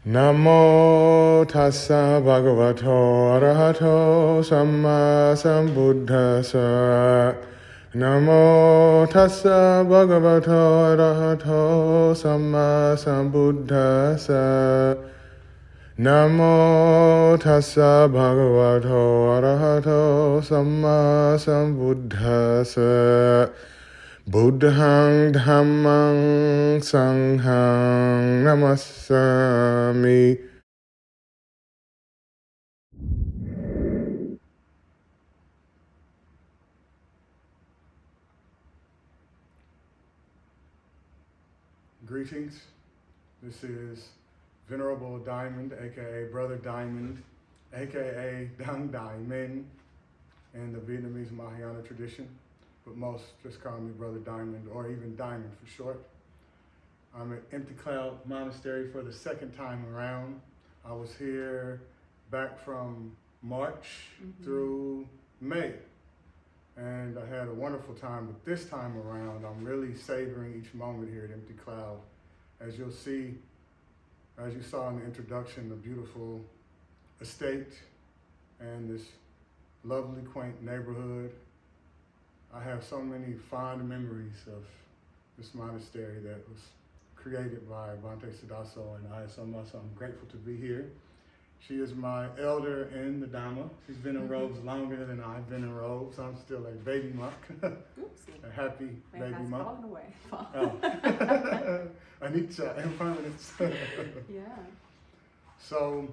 Namo tassa bhagavato arahato samma sambuddhassa. Namo tassa bhagavato arahato samma sambuddhassa. Namo tassa bhagavato arahato samma sambuddhassa. Buddhang dhammang sanghang namassami. Greetings. This is Venerable Diamond, aka Brother Diamond, aka Dang Dai Min in the Vietnamese Mahayana tradition, but most just call me Brother Diamond, or even Diamond for short. I'm at Empty Cloud Monastery for the second time around. I was here back from March through May, and I had a wonderful time, but this time around, I'm really savoring each moment here at Empty Cloud. As you'll see, as you saw in the introduction, the beautiful estate and this lovely, quaint neighborhood. I have so many fond memories of this monastery that was created by Bhante Siddhaso and Ayyā Soma, so I'm grateful to be here. She is my elder in the Dhamma. She's been in robes longer than I've been in robes. I'm still a baby monk. Oopsie. A happy My baby hat's monk. fallen away. Oh. Anicca, impermanence. Yeah. So,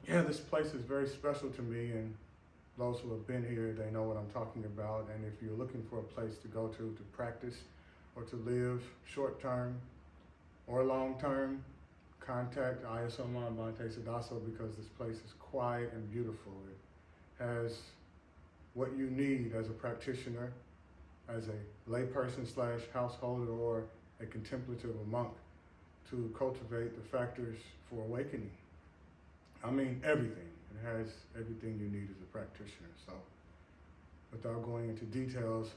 yeah, this place is very special to me, and those who have been here, they know what I'm talking about. And if you're looking for a place to go to practice or to live short term or long term, contact Ayyā Somā and Bhante Siddhaso, because this place is quiet and beautiful. It has what you need as a practitioner, as a layperson / householder, or a contemplative or monk, to cultivate the factors for awakening. I mean, everything. It has everything you need as a practitioner. So, without going into details,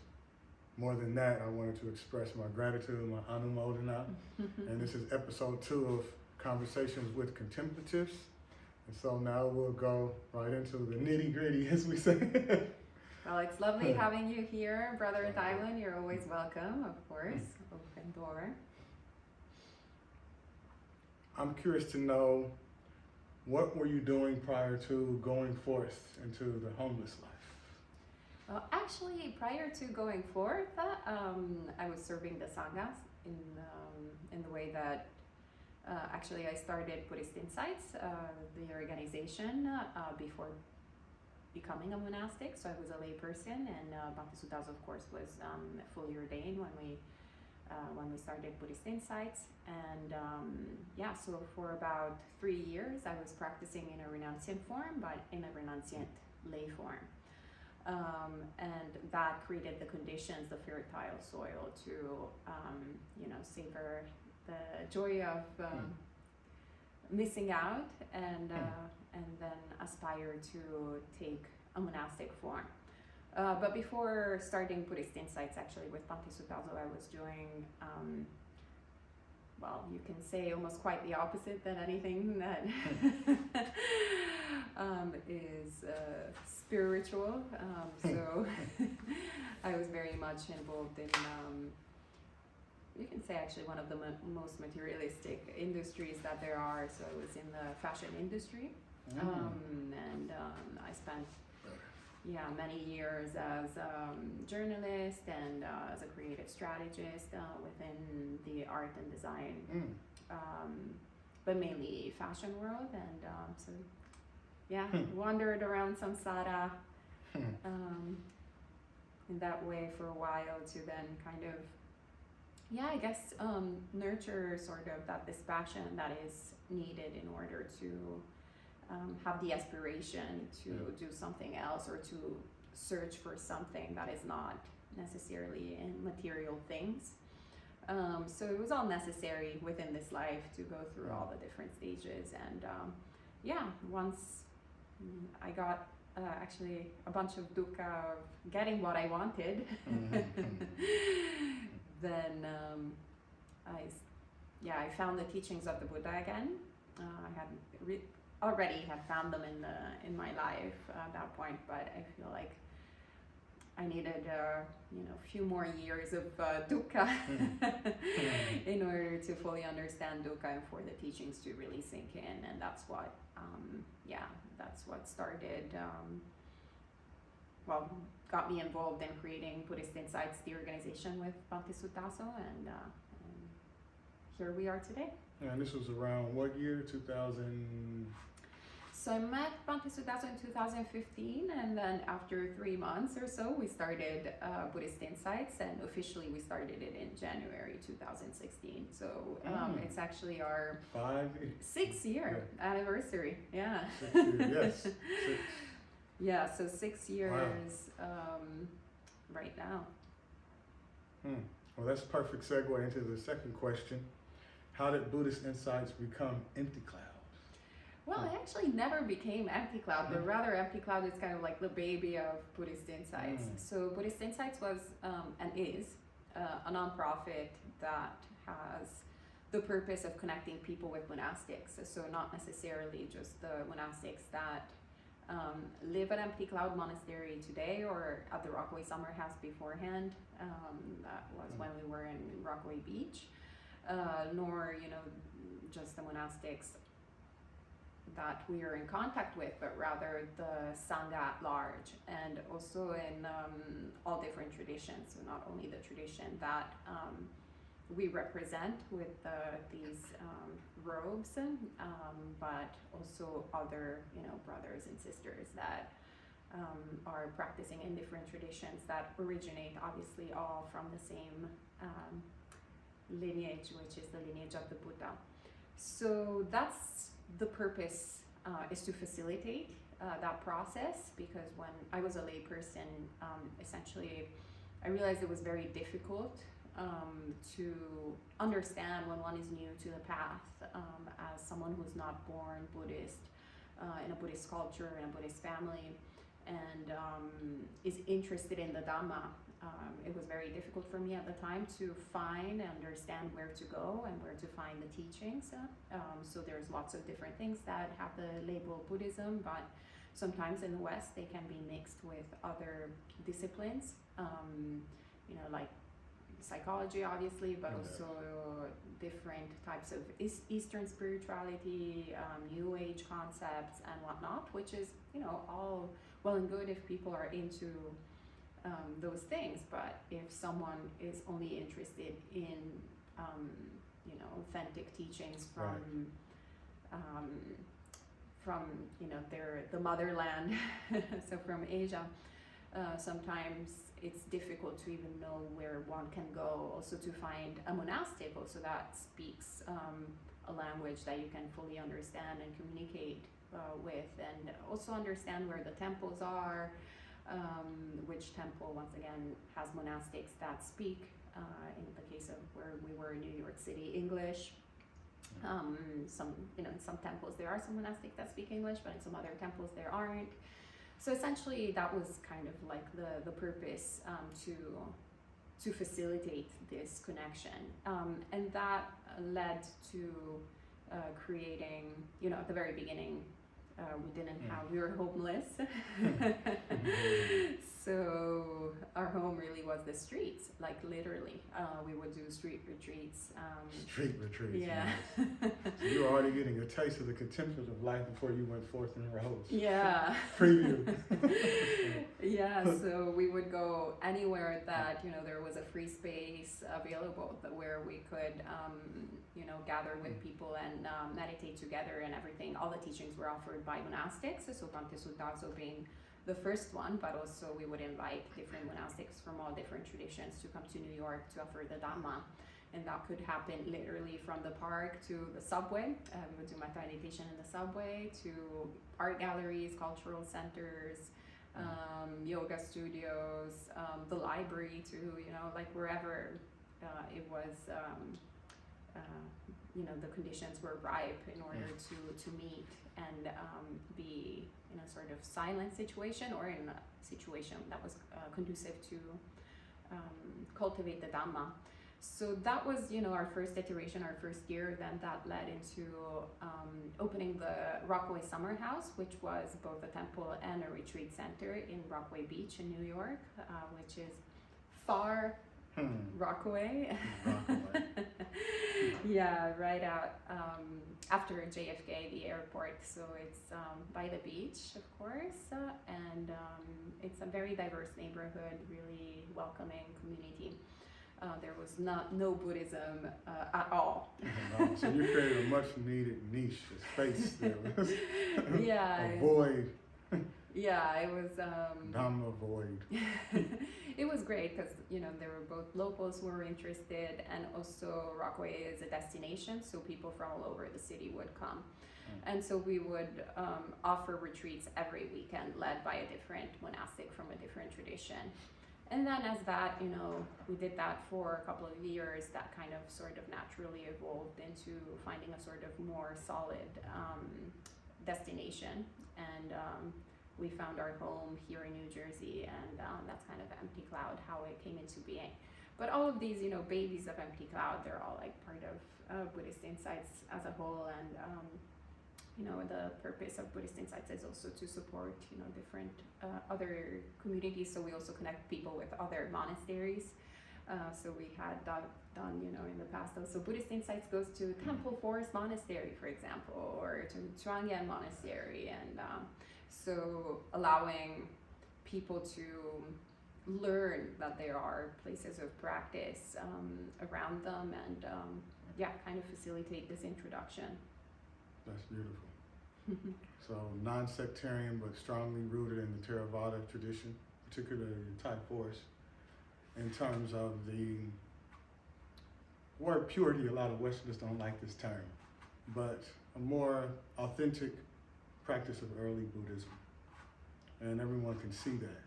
more than that, I wanted to express my gratitude, my anumodana. And this is episode 2 of Conversations with Contemplatives. And so now we'll go right into the nitty gritty, as we say. Well, it's lovely having you here, Brother Diamond. You're always welcome, of course. Open door. I'm curious to know, what were you doing prior to going forth into the homeless life? Well, actually, prior to going forth, I was serving the Sanghas in the way that actually I started Buddhist Insights, the organization, before becoming a monastic. So I was a layperson, and Bhante Sudaso, of course, was fully ordained when we started Buddhist Insights. And yeah, so for about 3 years, I was practicing in a renunciant form, but in a renunciant lay form. And that created the conditions, the fertile soil to, savor the joy of missing out, and then aspire to take a monastic form. But before starting Buddhist Insights, actually with Bhante Sudaso, I was doing, well, you can say almost quite the opposite than anything that is spiritual. So I was very much involved in, you can say actually one of the most materialistic industries that there are. So I was in the fashion industry, and I spent many years as a journalist and as a creative strategist within the art and design, but mainly fashion world. And so wandered around samsara in that way for a while, to then kind of nurture sort of this passion that is needed in order to have the aspiration to do something else, or to search for something that is not necessarily in material things. So it was all necessary within this life to go through all the different stages. And once I got actually a bunch of dukkha of getting what I wanted, then I found the teachings of the Buddha again. I had already had found them in my life at that point, but I feel like I needed a few more years of dukkha in order to fully understand dukkha and for the teachings to really sink in, and that's what started. Got me involved in creating Buddhist Insights, the organization with Bhante Suttaso, and here we are today. And this was around what year? 2000. So I met Bhante Suttaso in 2015, and then after 3 months or so, we started Buddhist Insights, and officially we started it in January 2016. So it's actually our 6-year anniversary. Yeah. 6 years, yes. 6. Yeah, so 6 years right now. Well, that's a perfect segue into the second question. How did Buddhist Insights become Empty Cloud? Well, it actually never became Empty Cloud, but rather Empty Cloud is kind of like the baby of Buddhist Insights. So Buddhist Insights was and is a nonprofit that has the purpose of connecting people with monastics. So not necessarily just the monastics that live at Empty Cloud Monastery today or at the Rockaway Summer House beforehand. That was when we were in Rockaway Beach. Nor just the monastics that we are in contact with, but rather the Sangha at large, and also in all different traditions. So not only the tradition that we represent with these robes, but also other brothers and sisters that are practicing in different traditions that originate obviously all from the same lineage, which is the lineage of the Buddha. So that's the purpose, is to facilitate that process, because when I was a layperson, essentially I realized it was very difficult to understand when one is new to the path, as someone who's not born Buddhist, in a Buddhist culture, in a Buddhist family, and is interested in the Dhamma. It was very difficult for me at the time to find and understand where to go and where to find the teachings. So there's lots of different things that have the label Buddhism, but sometimes in the West they can be mixed with other disciplines, like psychology obviously, but also different types of Eastern spirituality, New Age concepts and whatnot, which is all well and good if people are into those things, but if someone is only interested in authentic teachings from the motherland, so from Asia, sometimes it's difficult to even know where one can go. Also to find a monastic also that speaks a language that you can fully understand and communicate with, and also understand where the temples are. Which temple, once again, has monastics that speak, in the case of where we were in New York City, English. In some temples there are some monastics that speak English, but in some other temples there aren't. So essentially that was kind of like the purpose, to facilitate this connection. And that led to creating, at the very beginning, we were homeless. So our home really was the streets, like literally. We would do street retreats. Street retreats. Yeah. Nice. So you were already getting a taste of the contemplative life before you went forth in the roads. Yeah. Preview. Yeah, so we would go anywhere that, there was a free space available, where we could, gather with people and meditate together and everything. All the teachings were offered by monastics, so Bhante Suttaso being the first one, but also we would invite different monastics from all different traditions to come to New York to offer the Dhamma. And that could happen literally from the park to the subway. We would do meditation in the subway, to art galleries, cultural centers, yoga studios, the library, to wherever it was, the conditions were ripe in order to meet and be in a sort of silent situation, or in a situation that was conducive to cultivate the Dhamma. So that was, our first iteration, our first year. Then that led into opening the Rockaway Summer House, which was both a temple and a retreat center in Rockaway Beach in New York, which is far Rockaway. Rockaway. Yeah, right out after JFK, the airport. So it's by the beach, of course, and it's a very diverse neighborhood, really welcoming community. There was no Buddhism at all. No, so you created a much needed niche, a space there. Yeah. A void. Yeah, it was. Dhamma void. It was great because there were both locals who were interested, and also Rockaway is a destination, so people from all over the city would come. And so we would offer retreats every weekend led by a different monastic from a different tradition. And then as that, we did that for a couple of years, that kind of sort of naturally evolved into finding a sort of more solid destination. And we found our home here in New Jersey, and that's kind of Empty Cloud, how it came into being. But all of these, babies of Empty Cloud, they're all like part of Buddhist Insights as a whole. And the purpose of Buddhist Insights is also to support, different other communities. So we also connect people with other monasteries. So we had done, in the past also Buddhist Insights goes to Temple Forest Monastery, for example, or to Chuangyan Monastery. And so allowing people to learn that there are places of practice around them, and kind of facilitate this introduction. That's beautiful. So non-sectarian, but strongly rooted in the Theravada tradition, particularly Thai forest. In terms of the word purity, a lot of Westerners don't like this term, but a more authentic practice of early Buddhism. And everyone can see that,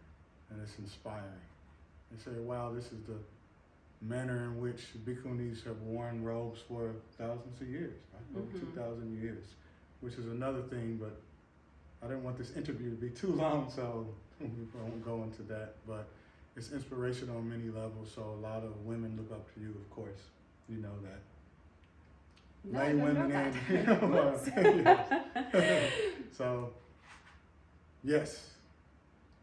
and it's inspiring. They say, wow, this is the manner in which bhikkhunis have worn robes for thousands of years, right? Over 2,000 years, which is another thing, but I didn't want this interview to be too long, so we won't go into that, but it's inspirational on many levels, so a lot of women look up to you, of course, you know that. No, Lay I don't women know in, that. So, yes,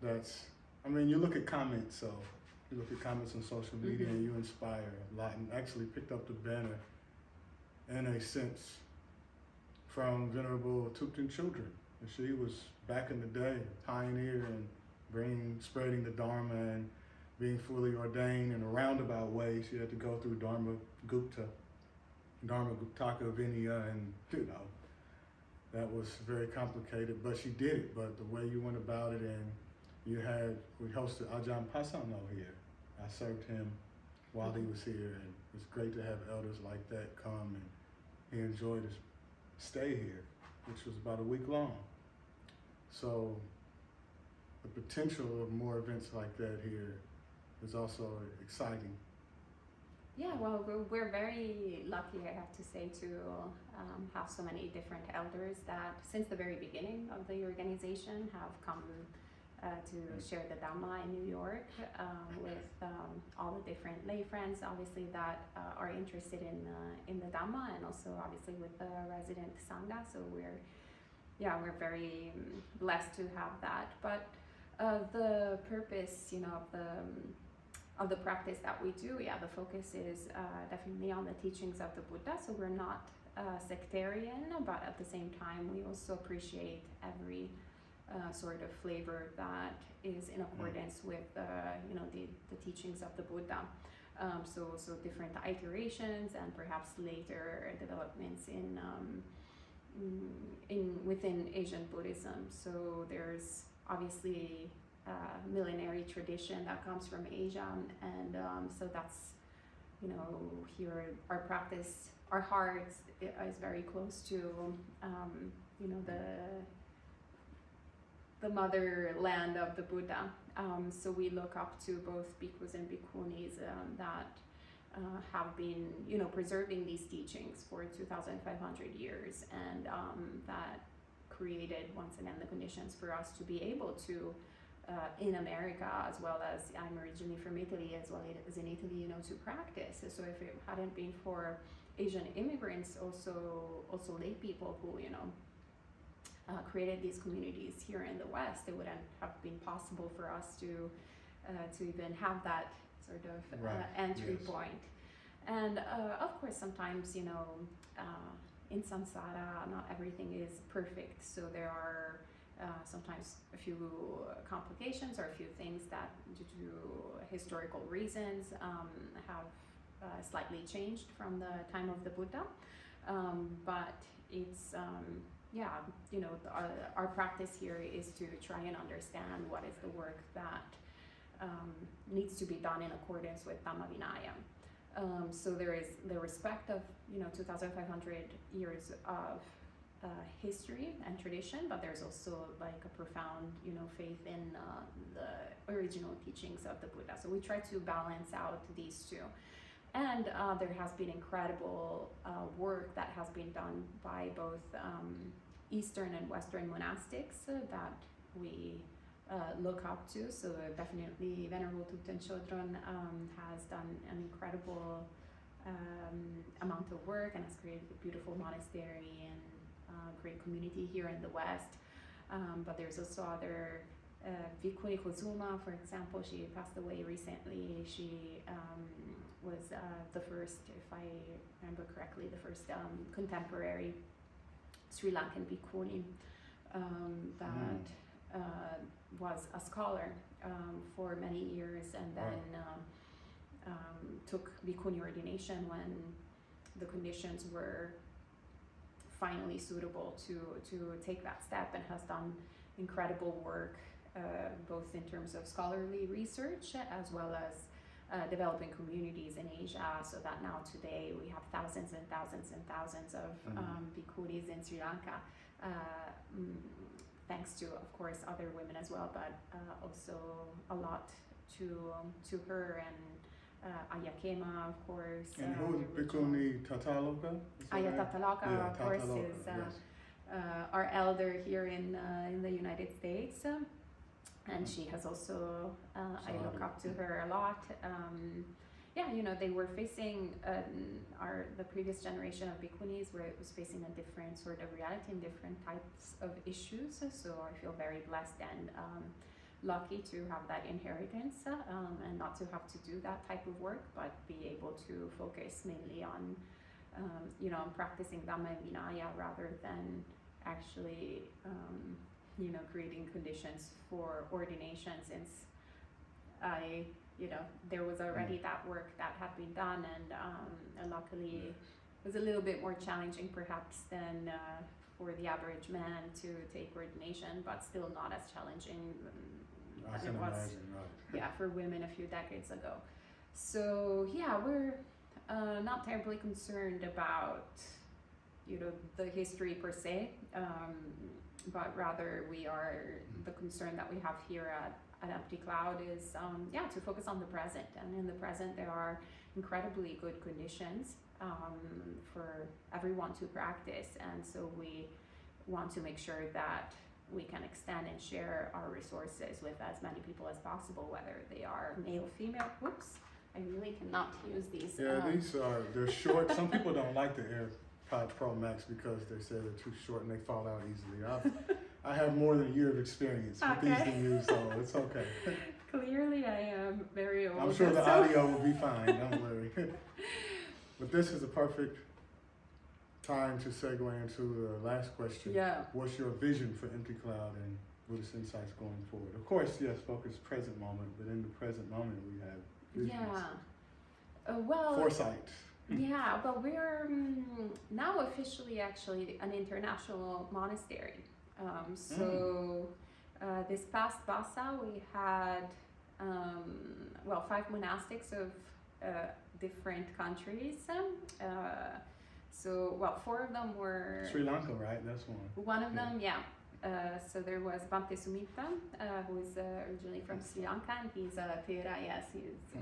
you look at comments, so you look at comments on social media and you inspire a lot, and actually picked up the banner in a sense from Venerable Thupten Children. And she was, back in the day, a pioneer in spreading the Dharma and being fully ordained in a roundabout way. She had to go through Dharma Guptaka Vinaya, and that was very complicated, but she did it. But the way you went about it, and we hosted Ajahn Pasano here. I served him while he was here, and it's great to have elders like that come, and he enjoyed his stay here, which was about a week long. So the potential of more events like that here is also exciting. Yeah, well, we're very lucky, I have to say, to have so many different elders that since the very beginning of the organization have come to share the Dhamma in New York with all the different lay friends, obviously, that are interested in the Dhamma, and also obviously with the resident Sangha. So we're very blessed to have that. But the purpose, of the practice that we do, the focus is definitely on the teachings of the Buddha. So we're not sectarian, but at the same time, we also appreciate every sort of flavor that is in accordance with the teachings of the Buddha. So different iterations and perhaps later developments within Asian Buddhism. So there's obviously millenary tradition that comes from Asia, and so that's here our practice, our heart is very close to the motherland of the Buddha. So we look up to both bhikkhus and bhikkhunis that have been preserving these teachings for 2,500 years, and that created once again the conditions for us to be able to in America, as well as I'm originally from Italy, as well as in Italy, you know, to practice. So if it hadn't been for Asian immigrants, also lay people who, you know, created these communities here in the West, it wouldn't have been possible for us to even have that sort of entry point. And of course, sometimes, you know, in samsara, not everything is perfect. So there are sometimes a few complications or a few things that, due to historical reasons, have slightly changed from the time of the Buddha. But it's, yeah, you know, our practice here is to try and understand what is the work that needs to be done in accordance with Dhamma Vinaya. So there is the respect of, you know, 2,500 years of history and tradition, but there's also like a profound, you know, faith in the original teachings of the Buddha. So we try to balance out these two. And there has been incredible work that has been done by both Eastern and Western monastics that we look up to. So definitely Venerable Thupten Chodron has done an incredible amount of work and has created a beautiful monastery and great community here in the West. But there's also other, Bhikkhuni Kozuma, for example, she passed away recently. She was the first, if I remember correctly, the first contemporary Sri Lankan Bhikkhuni that was a scholar for many years, and then took Bhikkhuni ordination when the conditions were finally suitable to take that step, and has done incredible work both in terms of scholarly research as well as developing communities in Asia, so that now today we have thousands and thousands and thousands of bhikkhunis in Sri Lanka, thanks to, of course, other women as well, but also a lot to her and Ayya Kema, of course. And who is Bhikkhuni Tataloka? Ayya Tataloka, Yeah, of course, Tataloka, is yes. our elder here in the United States. And she has also, I look up to her a lot. Yeah, you know, they were facing, the previous generation of bhikkhunis where it was facing a different sort of reality and different types of issues. So I feel very blessed and lucky to have that inheritance and not to have to do that type of work, but be able to focus mainly on, you know, on practicing Dhamma and Vinaya rather than actually, you know, creating conditions for ordination, since you know, there was already that work that had been done, and luckily it was a little bit more challenging perhaps than for the average man to take ordination, but still not as challenging as it was for women a few decades ago. So yeah, we're not terribly concerned about, you know, the history per se, but rather we are, the concern that we have here at Empty Cloud is to focus on the present, and in the present there are incredibly good conditions for everyone to practice, and so we want to make sure that we can extend and share our resources with as many people as possible, whether they are male, female. Whoops, I really cannot use these. Yeah, they're short. Some people don't like the AirPods Pro Max because they say they're too short and they fall out easily. I have more than a year of experience with these than you, so it's okay. Clearly, I am very old. I'm sure the audio will be fine, don't worry. But this is a perfect time to segue into the last question. Yeah. What's your vision for Empty Cloud and Buddhist Insights going forward? Of course, yes, focus present moment, but in the present moment we have visions. Well, foresight. Yeah, well, we're now officially actually an international monastery. This past Vasa we had 5 monastics of different countries. 4 of them were Sri Lanka, right? That's one. One of them, yeah. So there was Bhante Sumitra, who is originally from Sri Lanka, and he's a Thera, yes, he's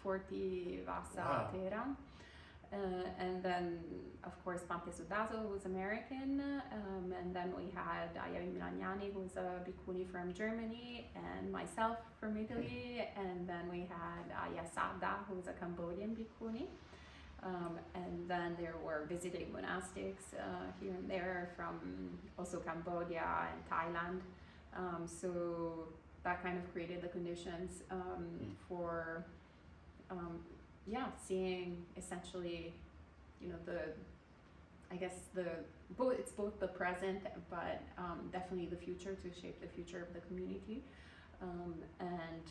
40 Vasa Thera. And then, of course, Pante Sudazo, who's American. And then we had Ayya Milanyani, who's a bhikkhuni from Germany, and myself from Italy. And then we had Ayya Soma, who's a Cambodian bhikkhuni. And then there were visiting monastics here and there from also Cambodia and Thailand. So that kind of created the conditions for seeing essentially, it's both the present, but definitely the future, to shape the future of the community, and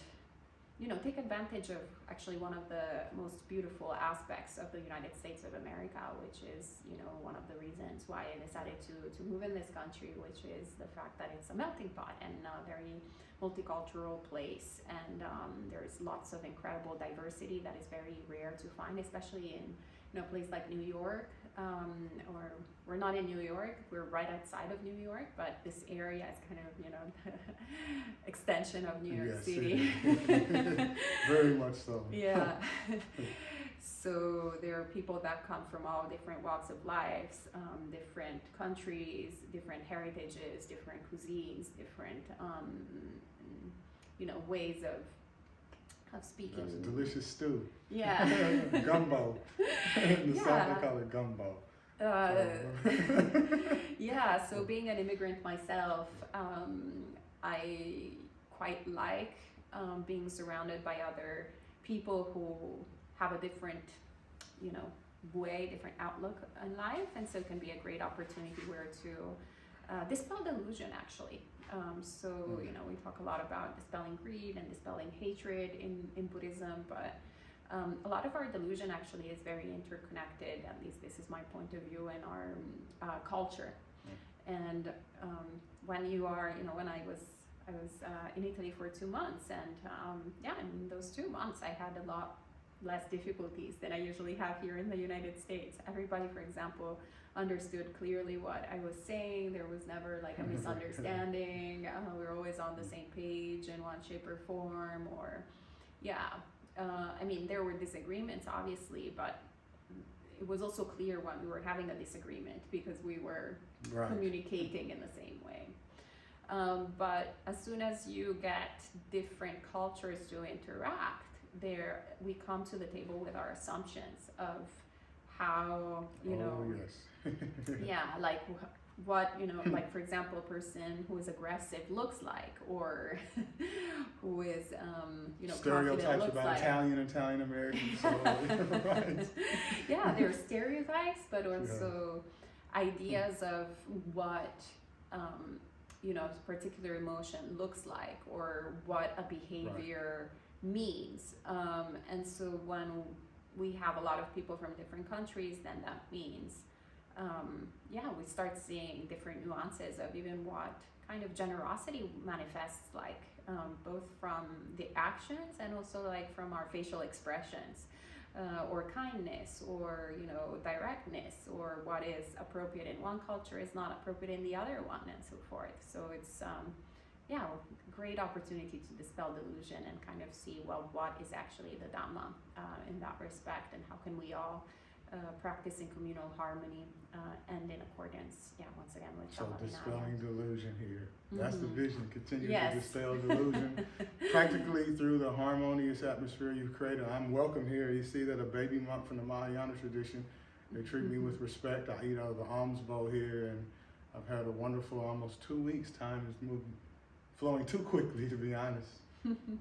take advantage of actually one of the most beautiful aspects of the United States of America, which is one of the reasons why I decided to move in this country, which is the fact that it's a melting pot and a very multicultural place, and there's lots of incredible diversity that is very rare to find, especially in a place like New York, or we're not in New York, we're right outside of New York, but this area is kind of the extension of New York City. Very much so. Yeah. So there are people that come from all different walks of life, different countries, different heritages, different cuisines, different ways of speaking. That's a delicious stew. Yeah. Gumbo. In the South they call it gumbo. Yeah, so being an immigrant myself, I quite like being surrounded by other people who have a different, different outlook on life, and so it can be a great opportunity where to dispel delusion, actually. We talk a lot about dispelling greed and dispelling hatred in Buddhism, but a lot of our delusion actually is very interconnected, at least this is my point of view, in our culture. And when you are, when I was in Italy for 2 months, and in those 2 months I had a lot less difficulties than I usually have here in the United States. Everybody, for example, understood clearly what I was saying. There was never like a misunderstanding. We were always on the same page in one shape or form, or there were disagreements, obviously, but it was also clear when we were having a disagreement because we were communicating in the same way. But as soon as you get different cultures to interact, we come to the table with our assumptions of how, like what, like for example, a person who is aggressive looks like, or who is, stereotypes about Italian Americans. So, right. Yeah, there are stereotypes, but also ideas of what, a particular emotion looks like, or what a behavior means. And so when we have a lot of people from different countries, then that means we start seeing different nuances of even what kind of generosity manifests, like both from the actions and also like from our facial expressions, or kindness, or directness, or what is appropriate in one culture is not appropriate in the other one, and so forth. So it's great opportunity to dispel delusion and kind of see, well, what is actually the Dhamma in that respect, and how can we all practice in communal harmony and in accordance, once again, with So Dhamma dispelling delusion here. That's the Mhm. vision. Continue Yes. to dispel delusion. Practically through the harmonious atmosphere you've created. I'm welcome here. You see that a baby monk from the Mahayana tradition. They treat me with respect. I eat out of the alms bowl here, and I've had a wonderful almost 2 weeks. Time is flowing too quickly, to be honest,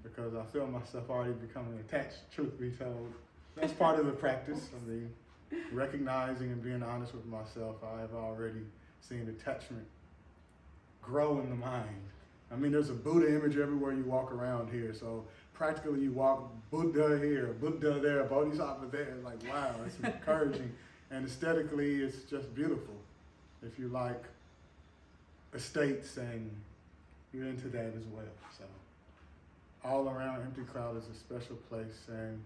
because I feel myself already becoming attached, truth be told. That's part of the practice. Recognizing and being honest with myself, I have already seen attachment grow in the mind. There's a Buddha image everywhere you walk around here, so practically you walk Buddha here, Buddha there, Bodhisattva there, like wow, it's encouraging. And aesthetically, it's just beautiful. If you like estates, and you're into that as well. So all around, Empty Cloud is a special place, and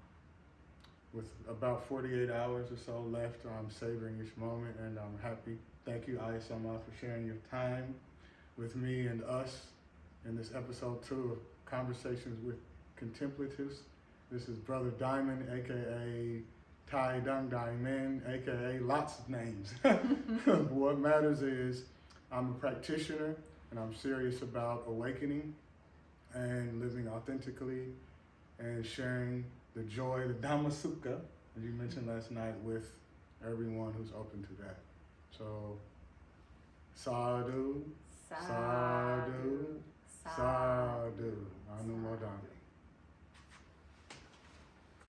with about 48 hours or so left, I'm savoring each moment, and I'm happy. Thank you, Ayyā Somā, for sharing your time with me and us in this episode 2 of Conversations with Contemplatives. This is Brother Diamond, aka Tai Dung Dai Min, aka lots of names. What matters is I'm a practitioner and I'm serious about awakening and living authentically and sharing the joy, the Dhamma Sukha, as you mentioned last night, with everyone who's open to that. So, sadhu, sadhu.